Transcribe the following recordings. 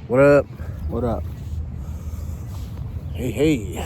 What up? What up? Hey.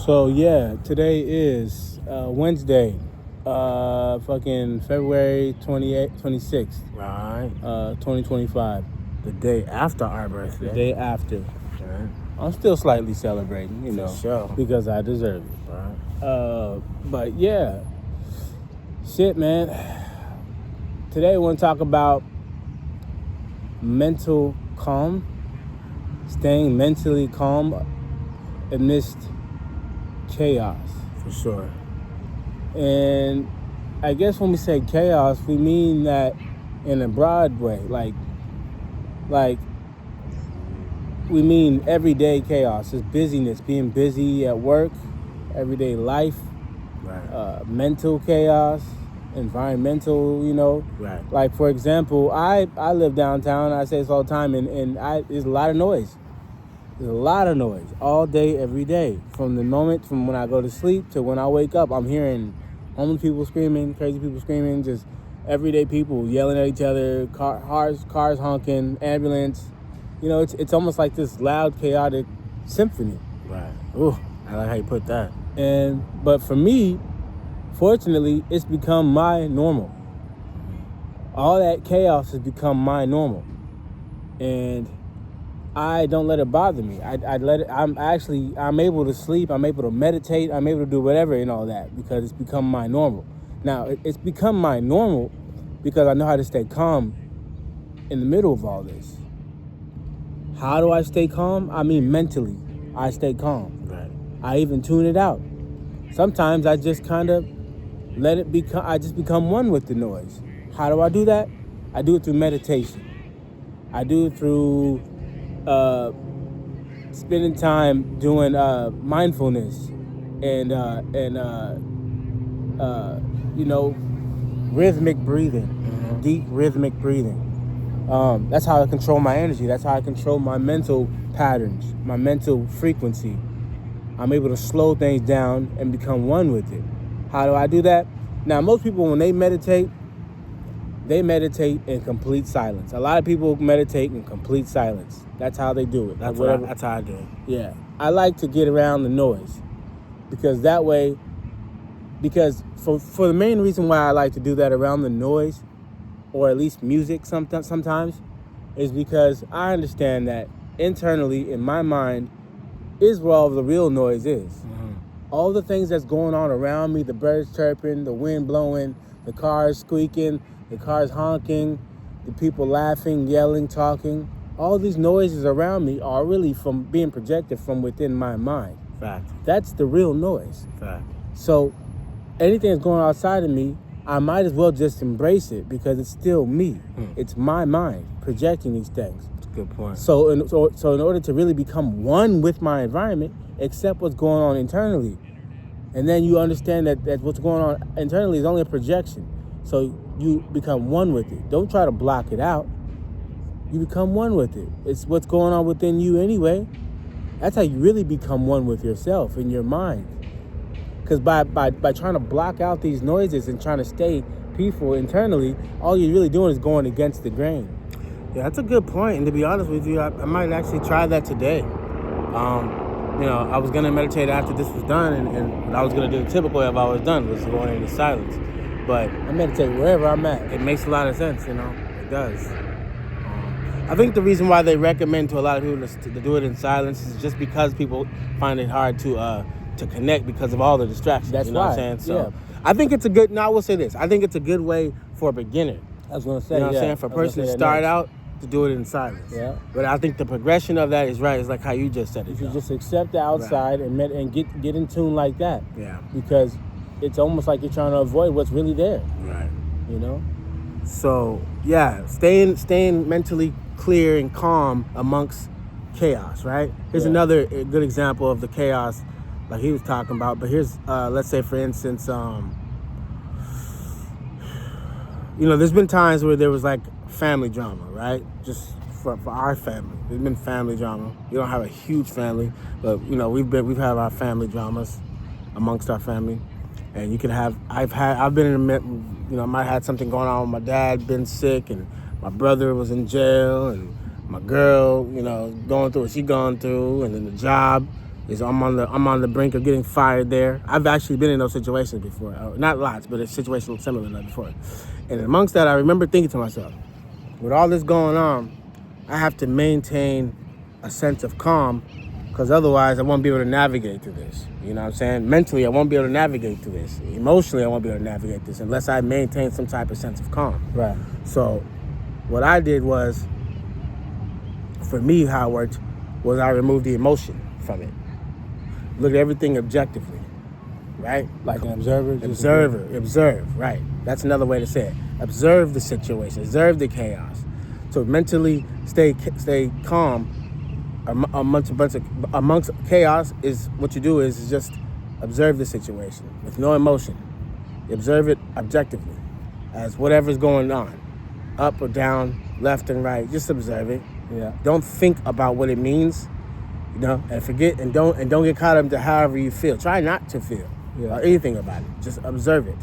So yeah, today is Wednesday, fucking February 26th, Right. 2025. The day after our birthday. The day after. Right. I'm still slightly celebrating, sure. because I deserve it. Right. But yeah, shit, man. Today I want to talk about mental calm, staying mentally calm amidst chaos. For sure. And I guess when we say chaos, we mean that in a broad way, like we mean everyday chaos. It's busyness, being busy at work, everyday life, Right. mental chaos, environmental, Right. Like, for example, I live downtown. I say this all the time, and there's a lot of noise. There's a lot of noise all day, every day. From when I go to sleep to when I wake up, I'm hearing homeless people screaming, crazy people screaming, just everyday people yelling at each other, cars honking, ambulance. It's almost like this loud, chaotic symphony. Right. Ooh, I like how you put that. But for me, fortunately, it's become my normal. All that chaos has become my normal, and I don't let it bother me. I let it. I'm able to sleep. I'm able to meditate. I'm able to do whatever and all that because it's become my normal. Now it's become my normal because I know how to stay calm in the middle of all this. How do I stay calm? I mean, mentally, I stay calm. Right. I even tune it out. Sometimes I just kind of let it become. I just become one with the noise. How do I do that? I do it through meditation. I do it through spending time doing mindfulness and rhythmic breathing, deep rhythmic breathing. That's how I control my energy. That's how I control my mental patterns, my mental frequency. I'm able to slow things down and become one with it. How do I do that? Now, most people, when they meditate in complete silence. A lot of people meditate in complete silence. That's how they do it. That's how I do it. Yeah. I like to get around the noise because for the main reason why I like to do that around the noise, or at least music sometimes, is because I understand that internally in my mind is where all the real noise is. Mm-hmm. All the things that's going on around me, the birds chirping, the wind blowing, the cars squeaking, the cars honking, the people laughing, yelling, talking. All these noises around me are really from being projected from within my mind. Fact. That's the real noise. Fact. So anything that's going on outside of me, I might as well just embrace it because it's still me. It's my mind projecting these things. That's a good point. So in order to really become one with my environment, accept what's going on internally. And then you understand that what's going on internally is only a projection. So you become one with it. Don't try to block it out. You become one with it. It's what's going on within you anyway. That's how you really become one with yourself in your mind. Because by trying to block out these noises and trying to stay peaceful internally, all you're really doing is going against the grain. Yeah, that's a good point. And to be honest with you, I might actually try that today. I was going to meditate after this was done, and what I was going to do typically if I was done was going into silence. But I meditate wherever I'm at. It makes a lot of sense, It does. I think the reason why they recommend to a lot of people to do it in silence is just because people find it hard to connect because of all the distractions. That's what I'm saying? So I think it's I will say this. I think it's a good way for a beginner. I was going to say, You know what I'm saying? For a person to start out, to do it in silence. Yeah. But I think the progression of that is right. It's like how you just said it. If you just accept the outside and get in tune like that. Yeah. Because it's almost like you're trying to avoid what's really there. Right. So, yeah, staying mentally clear and calm amongst chaos, right? Here's another good example of the chaos like he was talking about. But here's, let's say, for instance, there's been times where there was like family drama, right? Just for our family. There's been family drama. We don't have a huge family, but, we've had our family dramas amongst our family. And you can have, I've been in I might have had something going on with my dad, been sick, and my brother was in jail, and my girl, you know, going through what she going through, and then the job is I'm on the brink of getting fired there. I've actually been in those situations before, not lots, but a situation similar to that before. And amongst that, I remember thinking to myself, with all this going on, I have to maintain a sense of calm, because otherwise I won't be able to navigate through this. You know what I'm saying? Mentally, I won't be able to navigate through this. Emotionally, I won't be able to navigate this unless I maintain some type of sense of calm. Right. So what I did was, for me, how it worked was I removed the emotion from it. Look at everything objectively, right? Like an observer? Observe, right. That's another way to say it. Observe the situation, observe the chaos. So mentally stay calm amongst chaos is what you do is just observe the situation with no emotion. Observe it objectively as whatever's going on, up or down, left and right. Just observe it. Yeah. Don't think about what it means, you know, and don't get caught up into however you feel. Try not to feel or anything about it. Just observe it,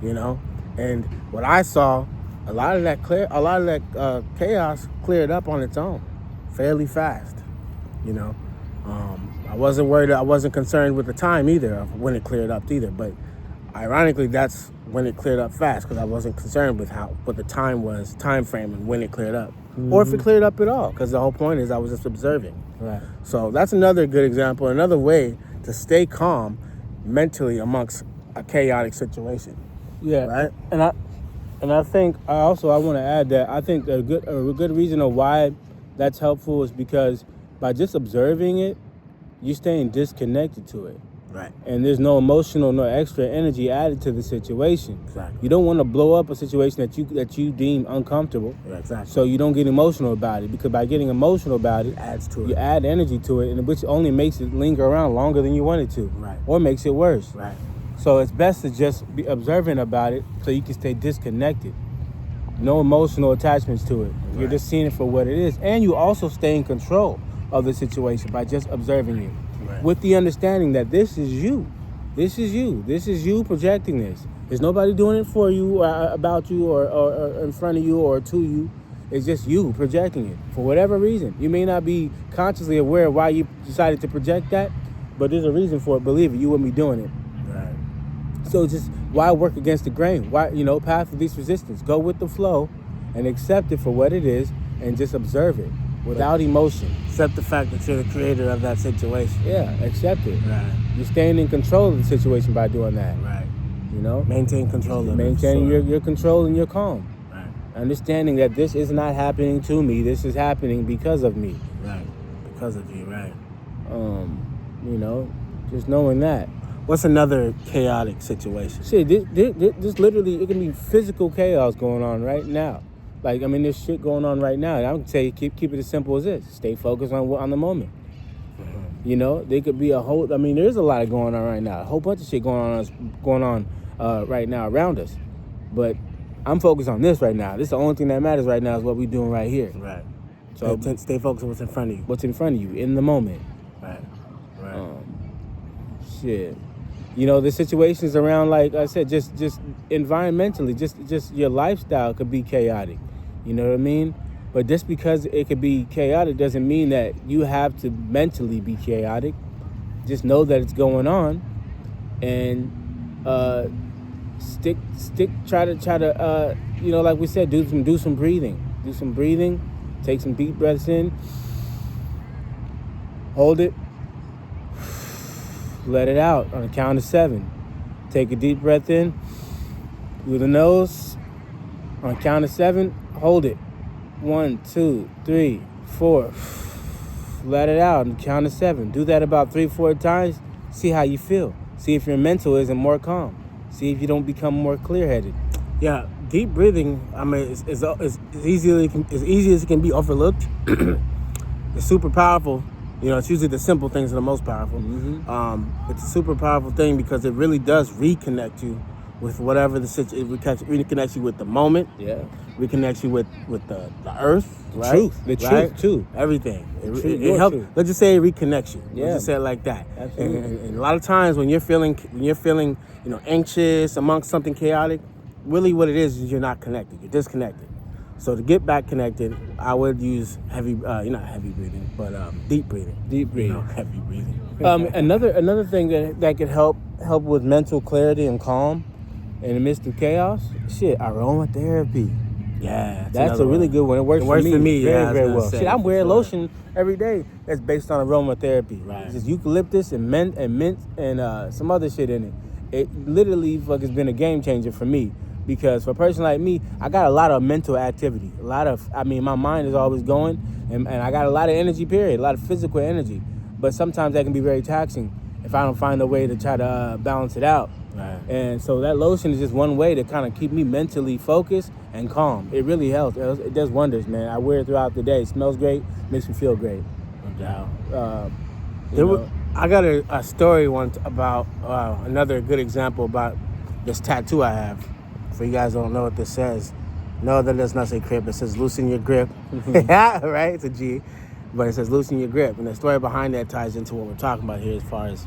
you know. And what I saw, a lot of that chaos cleared up on its own, fairly fast, you know. I wasn't worried. I wasn't concerned with the time either of when it cleared up either. But ironically, that's when it cleared up fast, because I wasn't concerned with what the time frame and when it cleared up, or if it cleared up at all. Because the whole point is I was just observing. Right. So that's another good example, another way to stay calm mentally amongst a chaotic situation. Yeah. Right. And I think I want to add that I think a good reason of why that's helpful is because by just observing it, you're staying disconnected to it. Right. And there's no emotional, no extra energy added to the situation. Exactly. You don't want to blow up a situation that you deem uncomfortable. Yeah, exactly. So you don't get emotional about it, because by getting emotional about it, adds to it. You add energy to it, and which only makes it linger around longer than you want it to. Right. Or makes it worse. Right. So it's best to just be observant about it so you can stay disconnected. No emotional attachments to it. Right. You're just seeing it for what it is. And you also stay in control of the situation by just observing it. Right. With the understanding that this is you. This is you. This is you projecting this. There's nobody doing it for you or about you or in front of you or to you. It's just you projecting it for whatever reason. You may not be consciously aware of why you decided to project that, but there's a reason for it. Believe it, you wouldn't be doing it. Right. So just why work against the grain? Why, path of least resistance. Go with the flow and accept it for what it is and just observe it without emotion. Accept the fact that you're the creator of that situation. Yeah, accept it. Right. You're staying in control of the situation by doing that. Right. Maintain control of it. Maintaining your control and your calm. Right. Understanding that this is not happening to me. This is happening because of me. Right. Because of you, right. Just knowing that. What's another chaotic situation? Shit, this literally, it can be physical chaos going on right now. There's shit going on right now. And I would say keep it as simple as this. Stay focused on the moment. Mm-hmm. There could be there's a lot going on right now. A whole bunch of shit going on right now around us. But I'm focused on this right now. This is the only thing that matters right now is what we're doing right here. Right. So stay focused on what's in front of you. What's in front of you, in the moment. Right. Right. Shit. The situations around, like I said, just environmentally, just your lifestyle could be chaotic. You know what I mean? But just because it could be chaotic doesn't mean that you have to mentally be chaotic. Just know that it's going on, and try to like we said, do some breathing. Take some deep breaths in. Hold it. Let it out on the count of 7. Take a deep breath in through the nose. On the count of 7, hold it. 1, 2, 3, 4. Let it out on the count of 7. Do that about 3-4 times. See how you feel. See if your mental isn't more calm. See if you don't become more clear-headed. Yeah, deep breathing, is easy as it can be overlooked. It's super powerful. It's usually the simple things that are the most powerful. Mm-hmm. It's a super powerful thing because it really does reconnect you with whatever the situation. It reconnects you with the moment. Yeah. Reconnects you with the earth. The truth. The truth too. Everything. It helps. Let's just say it reconnects you. Yeah. Let's just say it like that. Absolutely. And a lot of times when you're feeling anxious amongst something chaotic, really what it is you're not connected. You're disconnected. So to get back connected, I would use not heavy breathing, but deep breathing. Deep breathing. Heavy breathing. Another thing that could help with mental clarity and calm in the midst of chaos. Shit, aromatherapy. Yeah, that's a really good one. It works for me. Very well. Shit, I'm wearing lotion every day that's based on aromatherapy. Right. It's just eucalyptus and mint and some other shit in it. It literally has been a game changer for me. Because for a person like me, I got a lot of mental activity. My mind is always going, and I got a lot of energy, period, a lot of physical energy. But sometimes that can be very taxing if I don't find a way to try to balance it out. Right. And so that lotion is just one way to kind of keep me mentally focused and calm. It really helps. It does wonders, man. I wear it throughout the day. It smells great, makes me feel great. No doubt. I got a story once about another good example about this tattoo I have. For you guys who don't know what this says, no, that does not say grip. It says loosen your grip. Right? It's a G. But it says loosen your grip. And the story behind that ties into what we're talking about here as far as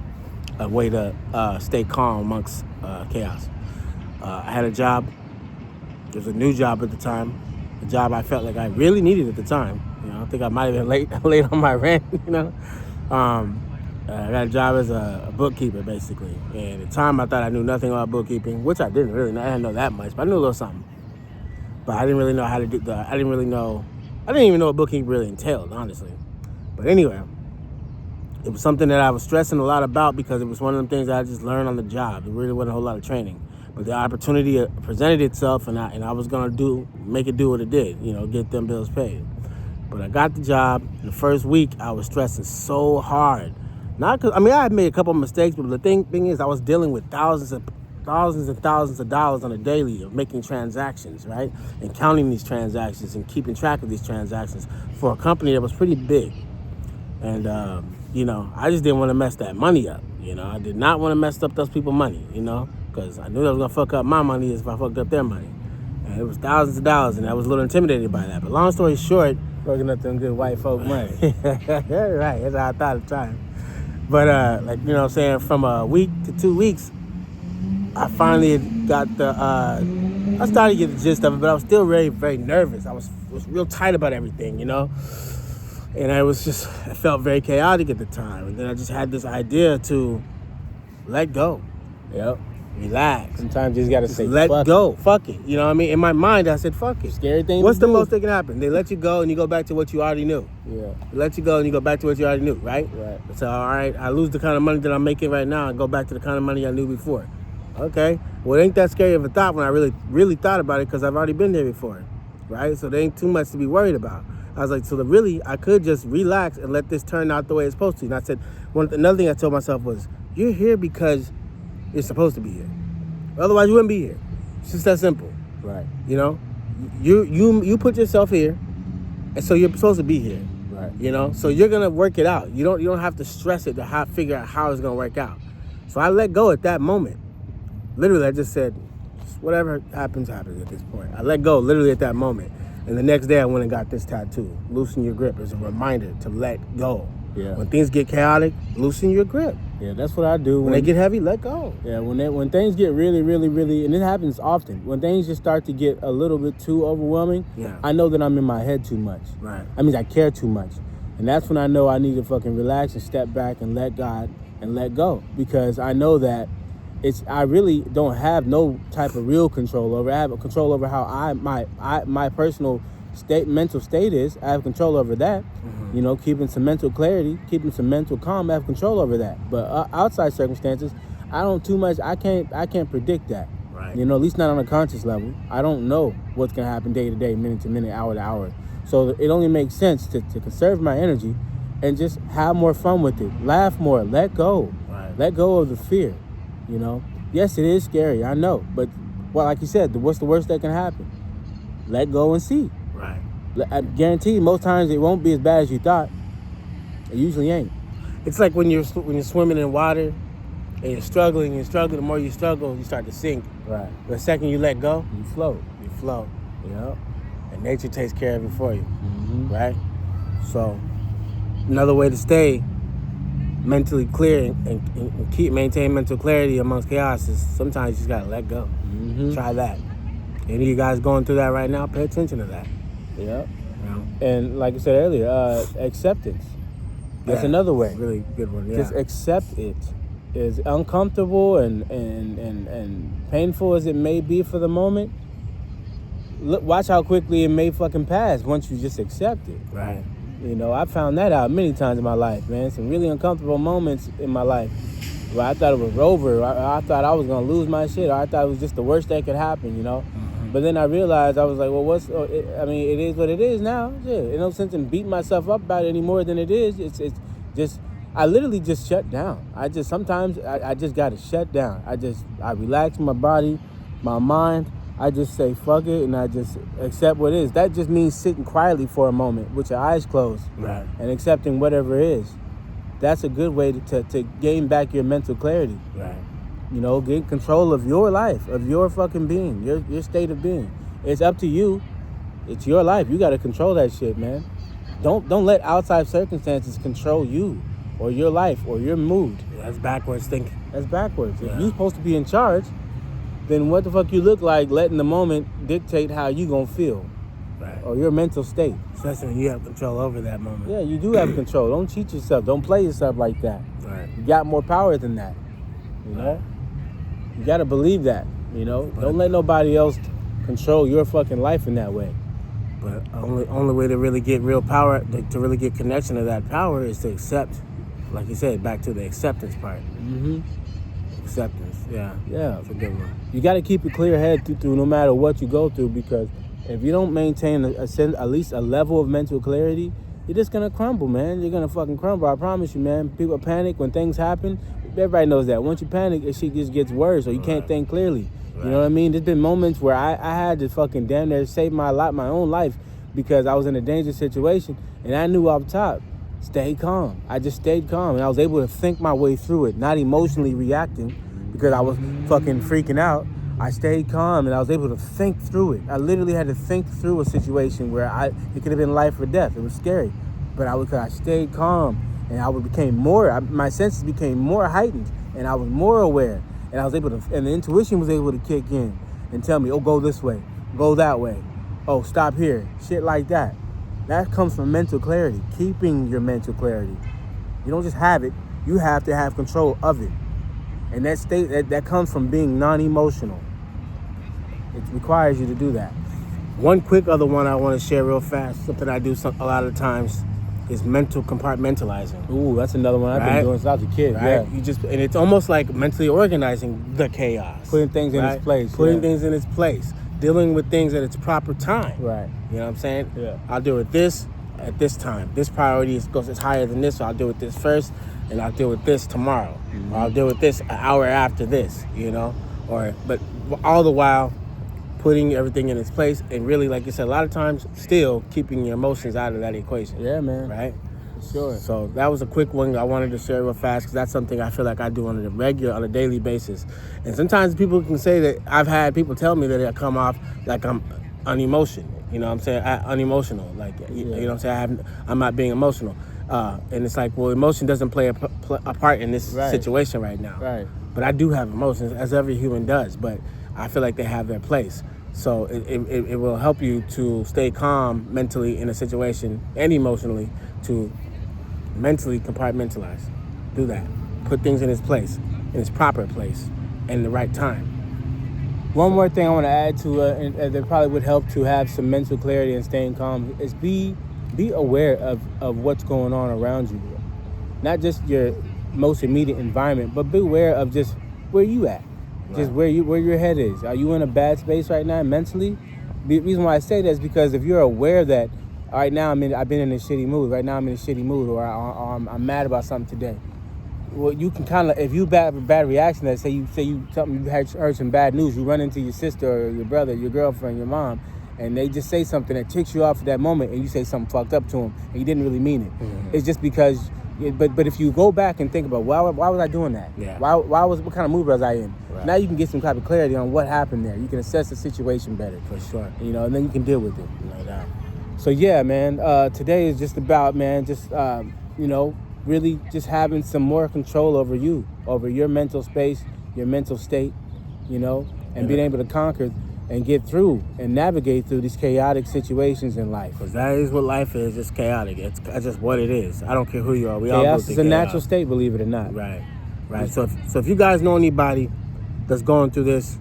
a way to stay calm amongst chaos. I had a job. It was a new job at the time. A job I felt like I really needed at the time. I think I might have been late on my rent, I got a job as a bookkeeper, basically. And at the time, I thought I knew nothing about bookkeeping, which I didn't really know. I didn't know that much, but I knew a little something. But I didn't really know how to do I didn't even know what bookkeeping really entailed, honestly. But anyway, it was something that I was stressing a lot about because it was one of them things that I just learned on the job. There really wasn't a whole lot of training. But the opportunity presented itself, and I was going to make it do what it did, get them bills paid. But I got the job. The first week, I was stressing so hard. Not because I had made a couple of mistakes, but the thing is, I was dealing with thousands and thousands of dollars on a daily of making transactions, right, and counting these transactions and keeping track of these transactions for a company that was pretty big, and I just didn't want to mess that money up. I did not want to mess up those people's money, because I knew that was gonna fuck up my money if I fucked up their money, and it was thousands of dollars, and I was a little intimidated by that. But long story short, fucking up them good white folk money. Right, that's how I thought at the time. But, from a week to 2 weeks, I finally got I started to get the gist of it, but I was still very, very nervous. I was real tight about everything, And it felt very chaotic at the time. And then I just had this idea to let go. Yep. Relax. Sometimes you just got to say, let go. Fuck it. You know what I mean? In my mind, I said, fuck it. Scary thing What's to the do? most that can happen? They let you go and you go back to what you already knew. Yeah. They let you go and you go back to what you already knew, right? Right. So, all right, I lose the kind of money that I'm making right now and go back to the kind of money I knew before. Okay. Well, it ain't that scary of a thought when I really, really thought about it because I've already been there before, right? So there ain't too much to be worried about. I was like, I could just relax and let this turn out the way it's supposed to. And I said, another thing I told myself was, you're here because you're supposed to be here. Otherwise, you wouldn't be here. It's just that simple. Right. You put yourself here, and so you're supposed to be here. Right. So you're gonna work it out. You don't have to stress it to figure out how it's gonna work out. So I let go at that moment. Literally, I just said, whatever happens at this point. I let go literally at that moment. And the next day, I went and got this tattoo. Loosen your grip is a reminder to let go. Yeah. When things get chaotic, loosen your grip. Yeah, that's what I do. When they get heavy, let go. Yeah, when things get really, really, really, and it happens often, when things just start to get a little bit too overwhelming, I know that I'm in my head too much. Right. I mean, I care too much. And that's when I know I need to fucking relax and step back and let God and let go. Because I know that I really don't have no type of real control over it. I have control over how my personal mental state is. I have control over that. Mm-hmm. Keeping some mental clarity, keeping some mental calm. I have control over that. But outside circumstances, I don't too much. I can't predict that. Right. At least not on a conscious level. I don't know what's gonna happen day to day, minute to minute, hour to hour. So it only makes sense to conserve my energy and just have more fun with it. Laugh more. Let go. Right. Let go of the fear. Yes, it is scary. I know. But like you said, what's the worst that can happen? Let go and see. Right. I guarantee you, most times it won't be as bad as you thought. It usually ain't. It's like when you're swimming in water and you're struggling. The more you struggle, you start to sink. Right. The second you let go, you float. You float. Yep. And nature takes care of it for you. Mm-hmm. Right? So, another way to stay mentally clear and maintain mental clarity amongst chaos is sometimes you just gotta let go. Mm-hmm. Try that. Any of you guys going through that right now, pay attention to that. Yeah. You know? And like I said earlier, acceptance. That's another way. Really good one. Yeah. Just accept it. As uncomfortable and painful as it may be for the moment, watch how quickly it may fucking pass once you just accept it. Right. You know, I found that out many times in my life, man. Some really uncomfortable moments in my life where I thought it was over. I thought I was going to lose my shit. Or I thought it was just the worst that could happen, you know. Mm-hmm. But then I realized, I was like, well, it is what it is now. Yeah, there's no sense in beating myself up about it any more than it is. It's just, I literally just shut down. Sometimes I just got to shut down. I relax my body, my mind. I just say, fuck it, and I just accept what is. That just means sitting quietly for a moment with your eyes closed. Right. And accepting whatever is. That's a good way to gain back your mental clarity. Right. You know, get control of your life, of your fucking being, your state of being. It's up to you. It's your life. You got to control that shit, man. Don't let outside circumstances control you or your life or your mood. Yeah, that's backwards thinking. That's backwards. Yeah. If you're supposed to be in charge, then what the fuck you look like letting the moment dictate how you gonna feel, right? Or your mental state. Especially when you have control over that moment. Yeah, you do have control. Don't cheat yourself. Don't play yourself like that. Right. You got more power than that. You know? You gotta believe that. You know? Don't let nobody else control your fucking life in that way. But only way to really get real power, to really get connection to that power, is to accept. Like you said, back to the acceptance part. Mm-hmm. Acceptance, yeah. Yeah. That's a good one. You got to keep a clear head through no matter what you go through, because if you don't maintain at least a level of mental clarity, you're just going to crumble, man. You're going to fucking crumble. I promise you, man. People panic when things happen. Everybody knows that. Once you panic, it shit just gets worse, or you can't think clearly. Right. You know what I mean? There's been moments where I had to fucking damn near save my own life because I was in a dangerous situation, and I knew up top, stay calm. I just stayed calm, and I was able to think my way through it, not emotionally reacting because I was fucking freaking out. I stayed calm, and I was able to think through it. I literally had to think through a situation where it could have been life or death. It was scary, but I stayed calm, and my senses became more heightened, and I was more aware, and I was able to, and the intuition was able to kick in and tell me, oh, go this way, go that way, oh, stop here, shit like that. That comes from mental clarity, keeping your mental clarity. You don't just have it, you have to have control of it. And that state, that comes from being non-emotional. It requires you to do that. One quick other one I want to share real fast, something I do a lot of times, is mental compartmentalizing. Ooh, that's another one I've been doing since I was a kid. Right? Yeah. And it's almost like mentally organizing the chaos. Putting things in its place. Putting things in its place. Dealing with things at its proper time. Right. You know what I'm saying? Yeah. I'll deal with this at this time. This priority is higher than this, so I'll deal with this first, and I'll deal with this tomorrow. Mm-hmm. Or I'll deal with this an hour after this, you know? But all the while putting everything in its place, and really, like you said, a lot of times still keeping your emotions out of that equation. Yeah, man. Right? Sure. So that was a quick one I wanted to share real fast, because that's something I feel like I do on a daily basis. And sometimes people can say that I've had people tell me that I come off like I'm unemotional. You know what I'm saying? Unemotional. Like, you know what I'm saying? I'm not being emotional. And it's like, well, emotion doesn't play a part in this situation right now. Right. But I do have emotions, as every human does. But I feel like they have their place. So it will help you to stay calm mentally in a situation and emotionally, to mentally compartmentalize. Do that. Put things in its place, in its proper place, and the right time. One more thing I want to add to and that probably would help to have some mental clarity and staying calm is be aware of what's going on around you. Not just your most immediate environment, but be aware of just where you at. Right. Just where your head is. Are you in a bad space right now mentally? The reason why I say that is because if you're aware that right now I've been in a shitty mood. Right now I'm in a shitty mood, or I'm mad about something today. Well, you can kind of, if you have a bad reaction, that say you heard some bad news, you run into your sister or your brother, your girlfriend, your mom, and they just say something that ticks you off at that moment, and you say something fucked up to them, and you didn't really mean it. Mm-hmm. It's just because. But if you go back and think about why was I doing that? Yeah. What kind of mood was I in? Right. Now you can get some type of clarity on what happened there. You can assess the situation better. For sure. You know, and then you can deal with it. No doubt. So yeah, man. Today is just about, man, just really just having some more control over you, over your mental space, your mental state, and being able to conquer and get through and navigate through these chaotic situations in life. Because that is what life is. It's chaotic. That's just what it is. I don't care who you are. We all go Chaos through is a chaos. natural state, believe it or not. Right. So if you guys know anybody that's going through this,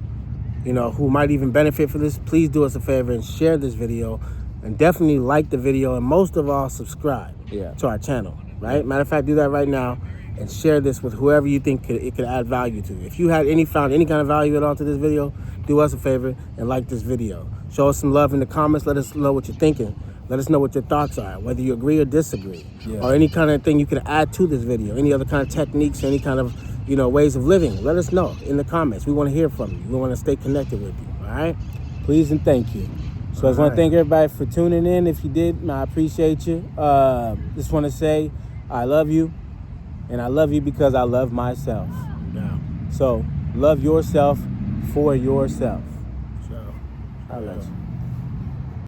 you know, who might even benefit from this, please do us a favor and share this video, and definitely like the video, and most of all, subscribe to our channel. Right. Matter of fact, do that right now. And share this with whoever you think it could add value to. If you had found any kind of value at all to this video, do us a favor and like this video. Show us some love in the comments. Let us know what you're thinking. Let us know what your thoughts are, whether you agree or disagree, or any kind of thing you can add to this video, any other kind of techniques, any kind of, you know, ways of living. Let us know in the comments. We want to hear from you. We want to stay connected with you. All right? Please and thank you. So I just want to thank everybody for tuning in. If you did, I appreciate you. Just want to say I love you. And I love you because I love myself. Yeah. So love yourself for yourself. So I love you.